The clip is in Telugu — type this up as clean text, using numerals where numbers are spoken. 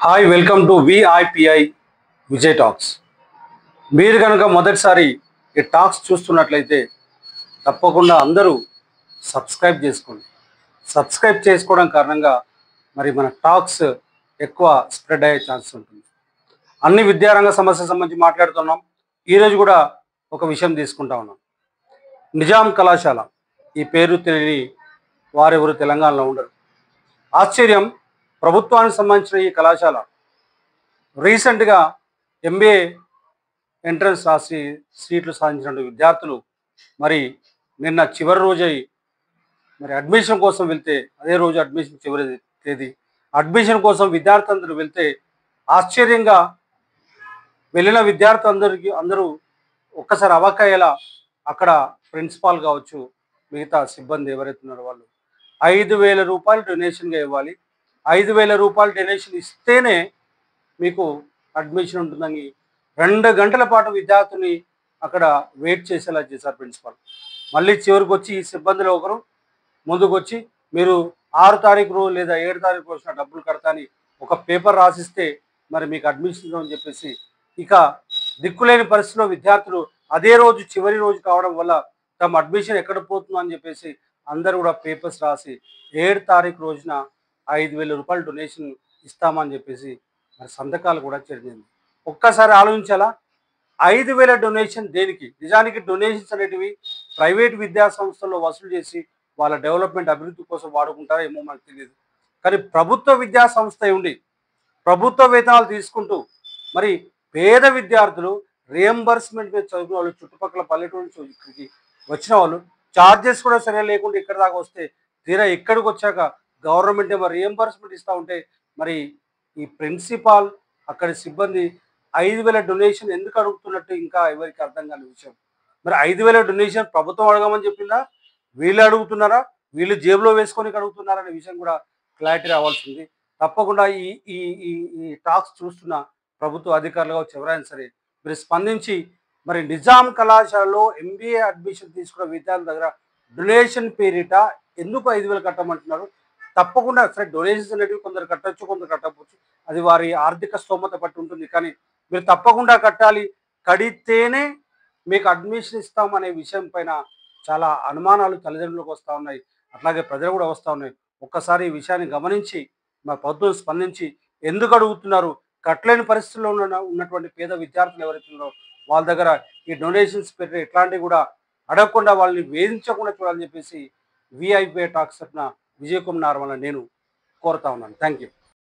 హాయ్ వెల్కమ్ టు విఐపిఐ విజయ్ టాక్స్. మీరు కనుక మొదటిసారి ఈ టాక్స్ చూస్తున్నట్లయితే తప్పకుండా అందరూ సబ్స్క్రైబ్ చేసుకోండి. సబ్స్క్రైబ్ చేసుకోవడం కారణంగా మరి మన టాక్స్ ఎక్కువ స్ప్రెడ్ అయ్యే ఛాన్స్ ఉంటుంది. అన్ని విద్యారంగ సమస్యల సంబంధించి మాట్లాడుతున్నాం. ఈరోజు కూడా ఒక విషయం తీసుకుంటా ఉన్నాం. నిజాం కళాశాల, ఈ పేరు తెలియని వారెవరు తెలంగాణలో ఉండరు. ఆశ్చర్యం, ప్రభుత్వానికి సంబంధించిన ఈ కళాశాల రీసెంట్గా ఎంబీఏ ఎంట్రన్స్ రాసి సీట్లు సాధించిన విద్యార్థులు మరి నిన్న చివరి రోజై మరి అడ్మిషన్ కోసం వెళ్తే, అదే రోజు అడ్మిషన్ చివరి తేదీ, అడ్మిషన్ కోసం విద్యార్థులందరూ వెళ్తే ఆశ్చర్యంగా వెళ్ళిన అందరూ ఒక్కసారి అవాక్కయ్యేలా అక్కడ ప్రిన్సిపాల్ కావచ్చు, మిగతా సిబ్బంది ఎవరైతే ఉన్నారో వాళ్ళు 5,000 రూపాయలు డొనేషన్గా ఇవ్వాలి. 5,000 రూపాయలు డొనేషన్ ఇస్తేనే మీకు అడ్మిషన్ ఉంటుందని 2 గంటల పాటు విద్యార్థుని అక్కడ వెయిట్ చేసేలా చేశారు ప్రిన్సిపాల్. మళ్ళీ చివరికి వచ్చి ఈ సిబ్బందిలో ఒకరు ముందుకు వచ్చి, మీరు 6 తారీఖు రోజు లేదా 7 తారీఖు రోజున డబ్బులు కడతాని ఒక పేపర్ రాసిస్తే మరి మీకు అడ్మిషన్ అని చెప్పేసి, ఇక దిక్కులేని పరిస్థితిలో విద్యార్థులు అదే రోజు చివరి రోజు కావడం వల్ల తమ అడ్మిషన్ ఎక్కడ పోతుందో అని చెప్పేసి అందరూ కూడా పేపర్స్ రాసి 7 తారీఖు రోజున 5,000 రూపాయలు డొనేషన్ ఇస్తామని చెప్పేసి మరి సంతకాలు కూడా జరిగింది. ఒక్కసారి ఆలోచించాలా, 5,000 డొనేషన్ దేనికి? నిజానికి డొనేషన్స్ అనేటివి ప్రైవేట్ విద్యా సంస్థల్లో వసూలు చేసి వాళ్ళ డెవలప్మెంట్ అభివృద్ధి కోసం వాడుకుంటారో ఏమో మనకు తెలియదు. కానీ ప్రభుత్వ విద్యా సంస్థ ఉండి ప్రభుత్వ వేతనాలు తీసుకుంటూ మరి పేద విద్యార్థులు రియంబర్స్మెంట్ మీద చదువుకున్న వాళ్ళు, చుట్టుపక్కల పల్లెటూరు నుంచి ఇక్కడికి వచ్చిన వాళ్ళు ఛార్జెస్ కూడా సరే లేకుండా ఇక్కడ దాకా వస్తే, తీరా ఇక్కడికి వచ్చాక గవర్నమెంట్ ఏమో రియంబర్స్మెంట్ ఇస్తూ ఉంటే మరి ఈ ప్రిన్సిపాల్ అక్కడి సిబ్బంది 5,000 డొనేషన్ ఎందుకు అడుగుతున్నట్టు ఇంకా ఎవరికి అర్థం కాని విషయం. మరి 5,000 డొనేషన్ ప్రభుత్వం అడగమని చెప్పిందా, వీళ్ళు అడుగుతున్నారా, వీళ్ళు జేబులో వేసుకొని అడుగుతున్నారా అనే విషయం కూడా క్లారిటీ రావాల్సింది. తప్పకుండా ఈ ఈ ఈ ఈ టాక్స్ చూస్తున్న ప్రభుత్వ అధికారులు కావచ్చు, ఎవరైనా సరే మీరు స్పందించి మరి నిజాం కళాశాలలో ఎంబీఏ అడ్మిషన్ తీసుకున్న విద్యార్థుల దగ్గర డొనేషన్ పేరిట ఎందుకు 5,000 కట్టమంటున్నారు? తప్పకుండా సరే, డొనేషన్స్ అనేటివి కొందరు కట్టచ్చు, కొందరు కట్టకపోవచ్చు, అది వారి ఆర్థిక స్తోమత పట్టి ఉంటుంది. కానీ మీరు తప్పకుండా కట్టాలి, కడితేనే మీకు అడ్మిషన్ ఇస్తామనే విషయం పైన చాలా అనుమానాలు తల్లిదండ్రులకు వస్తూ ఉన్నాయి, అట్లాగే ప్రజలు కూడా వస్తూ ఉన్నాయి. ఒక్కసారి ఈ విషయాన్ని గమనించి మా ప్రభుత్వం స్పందించి ఎందుకు అడుగుతున్నారు, కట్టలేని పరిస్థితుల్లో ఉన్నటువంటి పేద విద్యార్థులు ఎవరైతే ఉన్నారో వాళ్ళ దగ్గర ఈ డొనేషన్స్ పెట్టి ఇట్లాంటివి కూడా అడగకుండా వాళ్ళని వేధించకుండా చూడాలని చెప్పేసి విఐపిఐ టాక్స్ తరఫున విజయ్ కుమార్ నార్మల్ నేను కోరుతా ఉన్నాను. Thank you.